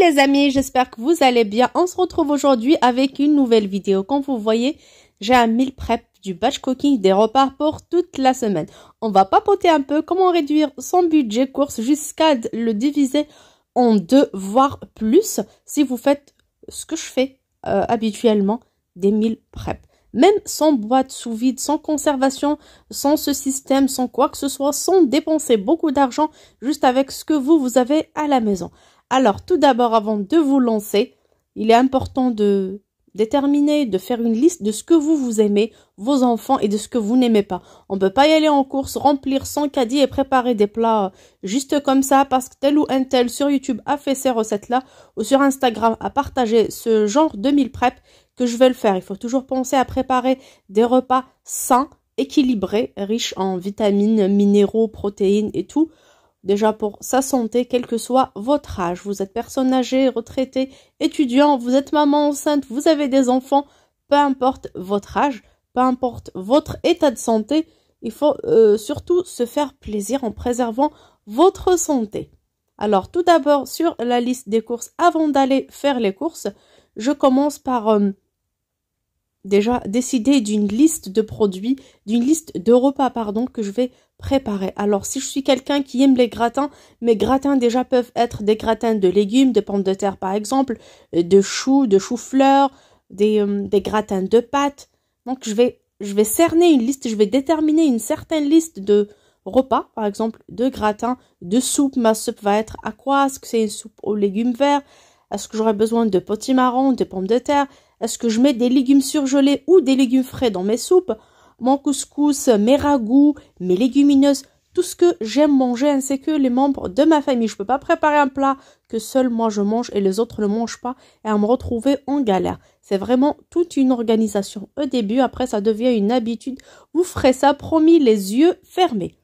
Les amis, j'espère que vous allez bien. On se retrouve aujourd'hui avec une nouvelle vidéo. Comme vous voyez, j'ai un meal prep du batch cooking des repas pour toute la semaine. On va papoter un peu comment réduire son budget course jusqu'à le diviser en 2 voire plus si vous faites ce que je fais habituellement, des meal prep. Même sans boîte sous vide, sans conservation, sans ce système, sans quoi que ce soit, sans dépenser beaucoup d'argent, juste avec ce que vous avez à la maison. Alors, tout d'abord, avant de vous lancer, il est important de déterminer, de faire une liste de ce que vous aimez, vos enfants, et de ce que vous n'aimez pas. On ne peut pas y aller en course, remplir son caddie et préparer des plats juste comme ça parce que tel ou un tel sur YouTube a fait ces recettes-là ou sur Instagram a partagé ce genre de meal prep que je vais le faire. Il faut toujours penser à préparer des repas sains, équilibrés, riches en vitamines, minéraux, protéines et tout. Déjà pour sa santé, quel que soit votre âge. Vous êtes personne âgée, retraité, étudiant, vous êtes maman enceinte, vous avez des enfants, peu importe votre âge, peu importe votre état de santé, il faut surtout se faire plaisir en préservant votre santé. Alors tout d'abord sur la liste des courses, avant d'aller faire les courses, je commence par déjà décider d'une liste de produits, d'une liste de repas, pardon, que je vais préparer. Alors, si je suis quelqu'un qui aime les gratins, mes gratins déjà peuvent être des gratins de légumes, de pommes de terre par exemple, de chou-fleur, des gratins de pâtes. Donc, je vais cerner une liste, je vais déterminer une certaine liste de repas, par exemple, de gratins, de soupe. Ma soupe va être à quoi? Est-ce que c'est une soupe aux légumes verts? Est-ce que j'aurai besoin de potimarron, de pommes de terre? Est-ce que je mets des légumes surgelés ou des légumes frais dans mes soupes? Mon couscous, mes ragoûts, mes légumineuses, tout ce que j'aime manger ainsi que les membres de ma famille. Je ne peux pas préparer un plat que seul moi je mange et les autres ne mangent pas et à me retrouver en galère. C'est vraiment toute une organisation. Au début, après ça devient une habitude. Vous ferez ça, promis, les yeux fermés.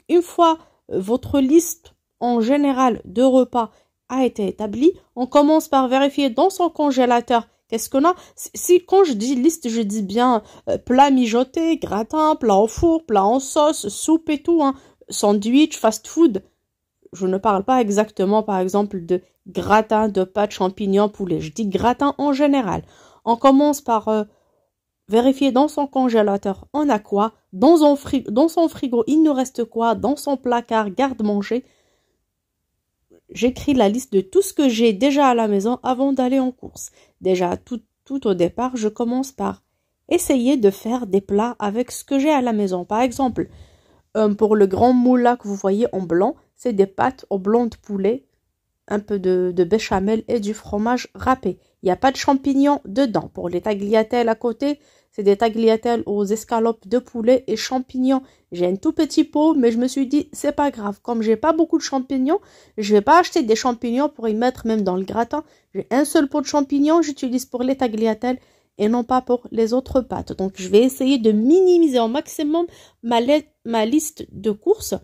Une fois votre liste en général de repas a été établie, on commence par vérifier dans son congélateur qu'est-ce qu'on a. Quand je dis liste, je dis bien plat mijoté, gratin, plat au four, plat en sauce, soupe et tout, hein, sandwich, fast food. Je ne parle pas exactement, par exemple, de gratin de pâtes, champignons, poulet. Je dis gratin en général. On commence par vérifier dans son congélateur, on a quoi. Dans son frigo, il nous reste quoi. Dans son placard, garde-manger. J'écris la liste de tout ce que j'ai déjà à la maison avant d'aller en course. Déjà, tout au départ, je commence par essayer de faire des plats avec ce que j'ai à la maison. Par exemple, pour le grand moula que vous voyez en blanc, c'est des pâtes au blanc de poulet, un peu de béchamel et du fromage râpé. Il n'y a pas de champignons dedans. Pour les tagliatelles à côté, c'est des tagliatelles aux escalopes de poulet et champignons. J'ai un tout petit pot, mais je me suis dit, c'est pas grave. Comme j'ai pas beaucoup de champignons, je vais pas acheter des champignons pour y mettre même dans le gratin. J'ai un seul pot de champignons, j'utilise pour les tagliatelles et non pas pour les autres pâtes. Donc, je vais essayer de minimiser au maximum ma liste de courses.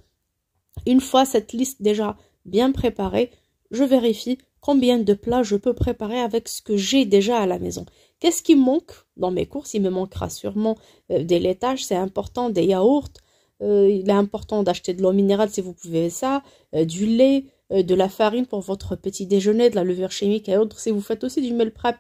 Une fois cette liste déjà bien préparée, je vérifie combien de plats je peux préparer avec ce que j'ai déjà à la maison. Qu'est-ce qui me manque dans mes courses? Il me manquera sûrement des laitages, c'est important, des yaourts. Il est important d'acheter de l'eau minérale si vous pouvez ça, du lait, de la farine pour votre petit déjeuner, de la levure chimique et autres. Si vous faites aussi du meal prep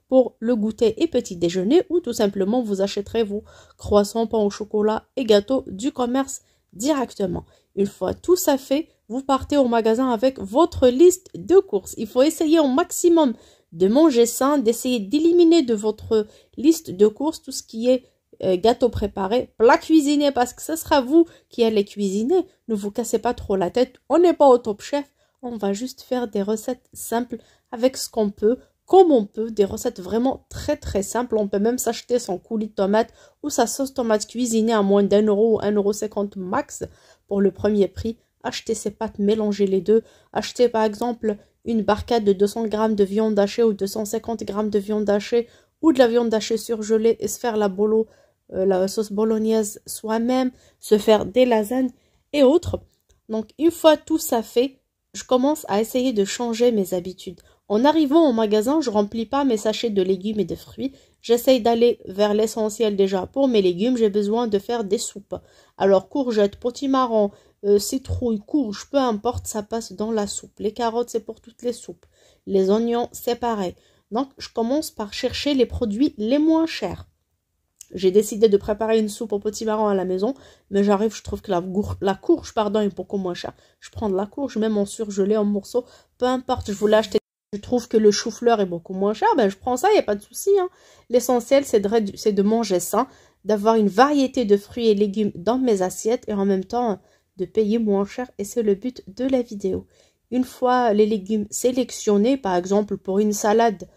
pour le goûter et petit déjeuner, ou tout simplement vous achèterez vos croissants, pain au chocolat et gâteaux du commerce directement. Une fois tout ça fait, vous partez au magasin avec votre liste de courses. Il faut essayer au maximum de manger sain, d'essayer d'éliminer de votre liste de courses tout ce qui est gâteau préparé, plat cuisiné, parce que ce sera vous qui allez cuisiner. Ne vous cassez pas trop la tête, on n'est pas au top chef, on va juste faire des recettes simples avec ce qu'on peut, comme on peut, des recettes vraiment très très simples. On peut même s'acheter son coulis de tomate ou sa sauce tomate cuisinée à moins d'1 euro ou 1,50 € max pour le premier prix. Achetez ces pâtes, mélangez les deux. Achetez par exemple une barquette de 200 g de viande hachée ou 250 g de viande hachée ou de la viande hachée surgelée et se faire la sauce bolognaise soi-même, se faire des lasagnes et autres. Donc une fois tout ça fait, je commence à essayer de changer mes habitudes. En arrivant au magasin, je remplis pas mes sachets de légumes et de fruits. J'essaye d'aller vers l'essentiel déjà. Pour mes légumes, j'ai besoin de faire des soupes. Alors courgettes, potimarron, citrouille, courge, peu importe, ça passe dans la soupe. Les carottes, c'est pour toutes les soupes. Les oignons, c'est pareil. Donc, je commence par chercher les produits les moins chers. J'ai décidé de préparer une soupe au potimarron à la maison, mais j'arrive, je trouve que la courge, pardon, est beaucoup moins chère. Je prends de la courge, même en surgelé, en morceaux, peu importe, je voulais acheter. Je trouve que le chou-fleur est beaucoup moins cher, ben je prends ça, il n'y a pas de souci. Hein. L'essentiel, c'est de manger sain, d'avoir une variété de fruits et légumes dans mes assiettes et en même temps de payer moins cher. Et c'est le but de la vidéo. Une fois les légumes sélectionnés, par exemple pour une salade,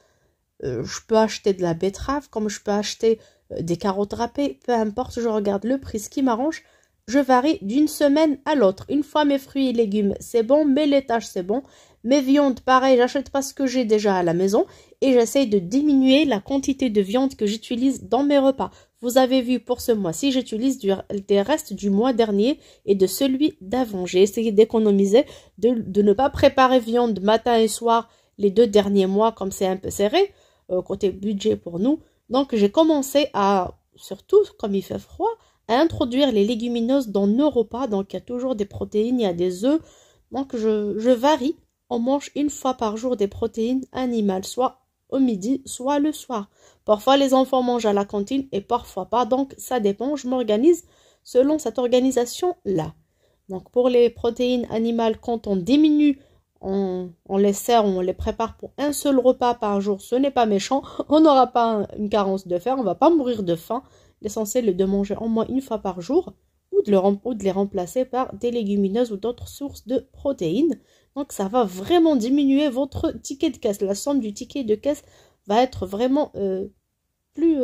je peux acheter de la betterave, comme je peux acheter des carottes râpées, peu importe, je regarde le prix, ce qui m'arrange. Je varie d'une semaine à l'autre. Une fois mes fruits et légumes, c'est bon, mes laitages, c'est bon. Mes viandes, pareil, j'achète pas ce que j'ai déjà à la maison et j'essaye de diminuer la quantité de viande que j'utilise dans mes repas. Vous avez vu pour ce mois-ci, j'utilise des restes du mois dernier et de celui d'avant. J'ai essayé d'économiser, de ne pas préparer viande matin et soir les 2 derniers mois comme c'est un peu serré, côté budget pour nous. Donc j'ai commencé à, surtout comme il fait froid, à introduire les légumineuses dans nos repas. Donc il y a toujours des protéines, il y a des œufs. Donc je varie. On mange une fois par jour des protéines animales, soit au midi, soit le soir. Parfois, les enfants mangent à la cantine et parfois pas. Donc, ça dépend. Je m'organise selon cette organisation-là. Donc, pour les protéines animales, quand on diminue, on les sert, on les prépare pour un seul repas par jour. Ce n'est pas méchant. On n'aura pas une carence de fer. On ne va pas mourir de faim. L'essentiel est de manger au moins une fois par jour ou de les remplacer par des légumineuses ou d'autres sources de protéines. Donc, ça va vraiment diminuer votre ticket de caisse. La somme du ticket de caisse va être vraiment plus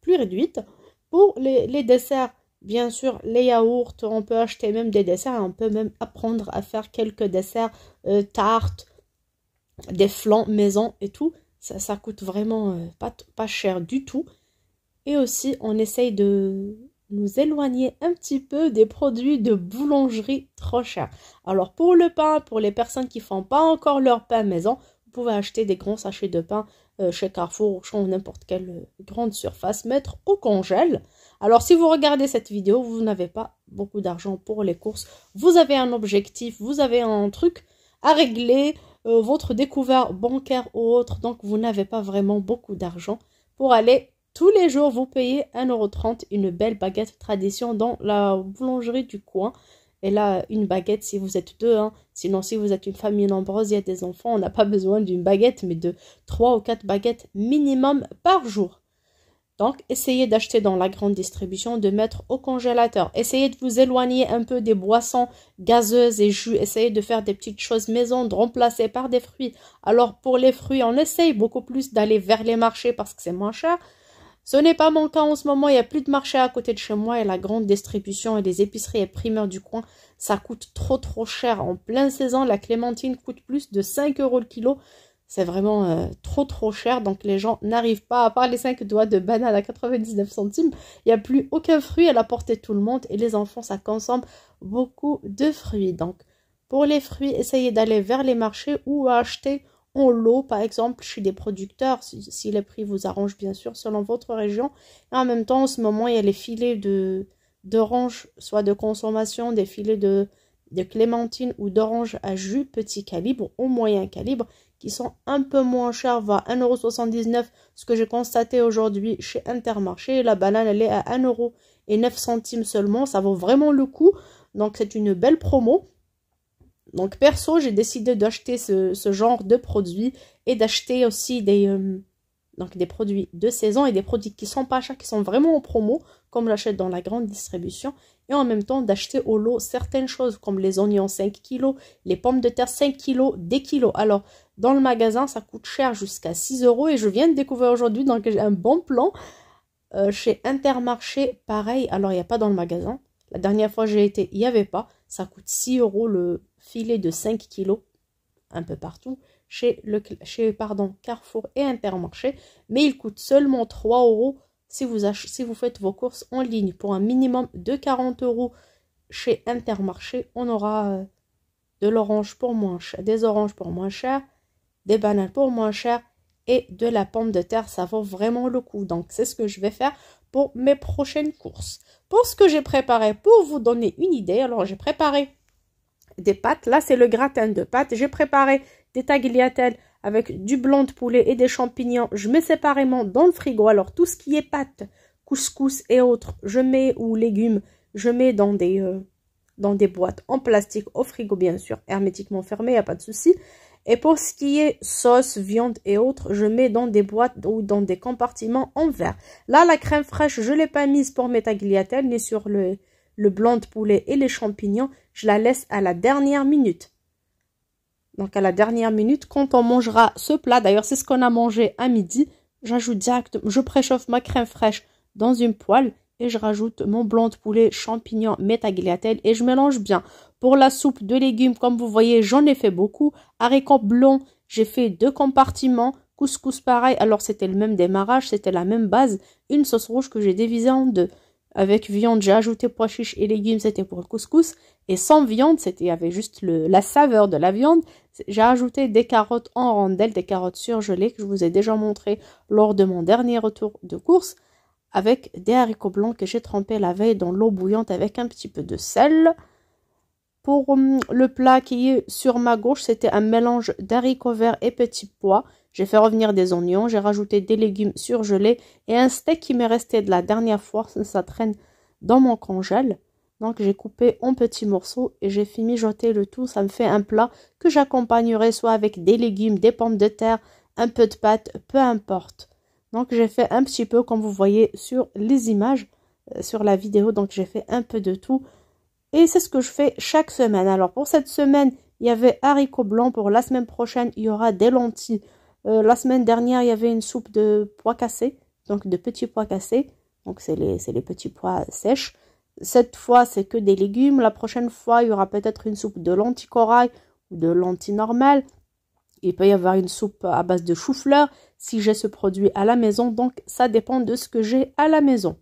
réduite. Pour les desserts, bien sûr, les yaourts, on peut acheter même des desserts. Et on peut même apprendre à faire quelques desserts, tartes, des flans maison et tout. Ça coûte vraiment pas cher du tout. Et aussi, on essaye de nous éloigner un petit peu des produits de boulangerie trop chers. Alors pour le pain, pour les personnes qui font pas encore leur pain maison, vous pouvez acheter des grands sachets de pain chez Carrefour ou n'importe quelle grande surface, mettre au congèle. Alors si vous regardez cette vidéo, vous n'avez pas beaucoup d'argent pour les courses, vous avez un objectif, vous avez un truc à régler, votre découvert bancaire ou autre, donc vous n'avez pas vraiment beaucoup d'argent pour aller tous les jours, vous payez 1,30 € une belle baguette tradition dans la boulangerie du coin. Et là, une baguette si vous êtes deux. Hein. Sinon, si vous êtes une famille nombreuse, il y a des enfants, on n'a pas besoin d'une baguette, mais de 3 ou 4 baguettes minimum par jour. Donc, essayez d'acheter dans la grande distribution, de mettre au congélateur. Essayez de vous éloigner un peu des boissons gazeuses et jus. Essayez de faire des petites choses maison, de remplacer par des fruits. Alors, pour les fruits, on essaye beaucoup plus d'aller vers les marchés parce que c'est moins cher. Ce n'est pas mon cas en ce moment, il n'y a plus de marché à côté de chez moi et la grande distribution et les épiceries et primeurs du coin, ça coûte trop cher. En pleine saison, la clémentine coûte plus de 5 € le kilo. C'est vraiment trop cher, donc les gens n'arrivent pas, à part les 5 doigts de banane à 99 centimes, il n'y a plus aucun fruit à la portée de tout le monde et les enfants, ça consomme beaucoup de fruits. Donc pour les fruits, essayez d'aller vers les marchés ou acheter en lot, par exemple, chez des producteurs, si les prix vous arrangent, bien sûr, selon votre région. Et en même temps, en ce moment, il y a les filets d'orange, soit de consommation, des filets de clémentine ou d'orange à jus, petit calibre ou moyen calibre, qui sont un peu moins chers, voire 1,79 €, ce que j'ai constaté aujourd'hui chez Intermarché. La banane, elle est à 1,09 € seulement, ça vaut vraiment le coup. Donc, c'est une belle promo. Donc perso, j'ai décidé d'acheter ce genre de produits et d'acheter aussi des produits de saison et des produits qui sont pas chers, qui sont vraiment en promo, comme j'achète dans la grande distribution. Et en même temps, d'acheter au lot certaines choses comme les oignons 5 kg, les pommes de terre 5 kg, des kilos. Alors, dans le magasin, ça coûte cher jusqu'à 6 € et je viens de découvrir aujourd'hui, donc j'ai un bon plan. Chez Intermarché, pareil, alors il n'y a pas dans le magasin. La dernière fois j'ai été, il n'y avait pas. Ça coûte 6 € le filet de 5 kg, un peu partout, chez Carrefour et Intermarché. Mais il coûte seulement 3 € si vous faites vos courses en ligne. Pour un minimum de 40 € chez Intermarché, on aura de l'orange pour moins cher, des oranges pour moins cher, des bananes pour moins cher et de la pomme de terre. Ça vaut vraiment le coup. Donc, c'est ce que je vais faire pour mes prochaines courses. Pour ce que j'ai préparé, pour vous donner une idée, alors j'ai préparé des pâtes. Là, c'est le gratin de pâtes. J'ai préparé des tagliatelles avec du blanc de poulet et des champignons. Je mets séparément dans le frigo. Alors, tout ce qui est pâtes, couscous et autres, je mets, ou légumes, je mets dans des boîtes en plastique au frigo, bien sûr, hermétiquement fermées, il n'y a pas de souci. Et pour ce qui est sauce, viande et autres, je mets dans des boîtes ou dans des compartiments en verre. Là, la crème fraîche, je ne l'ai pas mise pour mes tagliatelles, ni sur le blanc de poulet et les champignons. Je la laisse à la dernière minute. Donc, à la dernière minute, quand on mangera ce plat, d'ailleurs, c'est ce qu'on a mangé à midi, j'ajoute directement, je préchauffe ma crème fraîche dans une poêle et je rajoute mon blanc de poulet, champignons, mes tagliatelles et je mélange bien. Pour la soupe de légumes, comme vous voyez, j'en ai fait beaucoup. Haricots blancs, j'ai fait 2 compartiments. Couscous pareil, alors c'était le même démarrage, c'était la même base. Une sauce rouge que j'ai divisée en 2. Avec viande, j'ai ajouté pois chiches et légumes, c'était pour le couscous. Et sans viande, il y avait juste la saveur de la viande. J'ai ajouté des carottes en rondelles, des carottes surgelées que je vous ai déjà montré lors de mon dernier retour de course. Avec des haricots blancs que j'ai trempés la veille dans l'eau bouillante avec un petit peu de sel. Pour le plat qui est sur ma gauche, c'était un mélange d'haricots verts et petits pois. J'ai fait revenir des oignons, j'ai rajouté des légumes surgelés et un steak qui m'est resté de la dernière fois, ça traîne dans mon congèle. Donc j'ai coupé en petits morceaux et j'ai fait mijoter le tout. Ça me fait un plat que j'accompagnerai soit avec des légumes, des pommes de terre, un peu de pâte, peu importe. Donc j'ai fait un petit peu comme vous voyez sur les images, sur la vidéo. Donc j'ai fait un peu de tout. Et c'est ce que je fais chaque semaine. Alors pour cette semaine, il y avait haricots blancs. Pour la semaine prochaine, il y aura des lentilles. La semaine dernière, il y avait une soupe de pois cassés. Donc de petits pois cassés. Donc c'est les petits pois sèches. Cette fois, c'est que des légumes. La prochaine fois, il y aura peut-être une soupe de lentilles corail ou de lentilles normales. Il peut y avoir une soupe à base de chou-fleur si j'ai ce produit à la maison. Donc, ça dépend de ce que j'ai à la maison.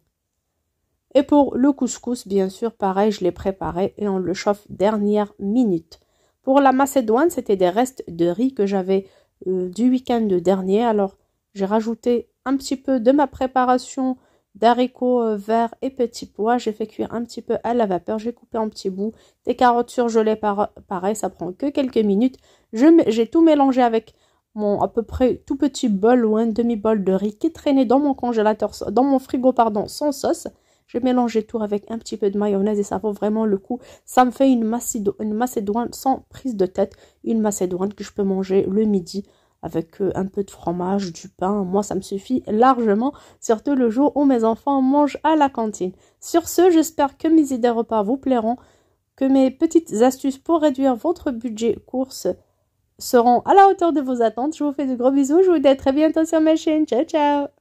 Et pour le couscous, bien sûr, pareil, je l'ai préparé et on le chauffe dernière minute. Pour la macédoine, c'était des restes de riz que j'avais du week-end dernier. Alors, j'ai rajouté un petit peu de ma préparation d'haricots verts et petits pois. J'ai fait cuire un petit peu à la vapeur. J'ai coupé en petits bouts. Des carottes surgelées, pareil, ça prend que quelques minutes. J'ai tout mélangé avec mon à peu près tout petit bol ou un demi-bol de riz qui traînait dans mon congélateur, dans mon frigo, pardon, sans sauce. J'ai mélangé tout avec un petit peu de mayonnaise et ça vaut vraiment le coup. Ça me fait une macédoine sans prise de tête. Une macédoine que je peux manger le midi avec un peu de fromage, du pain. Moi, ça me suffit largement, surtout le jour où mes enfants mangent à la cantine. Sur ce, j'espère que mes idées repas vous plairont, que mes petites astuces pour réduire votre budget course seront à la hauteur de vos attentes. Je vous fais de gros bisous. Je vous dis à très bientôt sur ma chaîne. Ciao, ciao!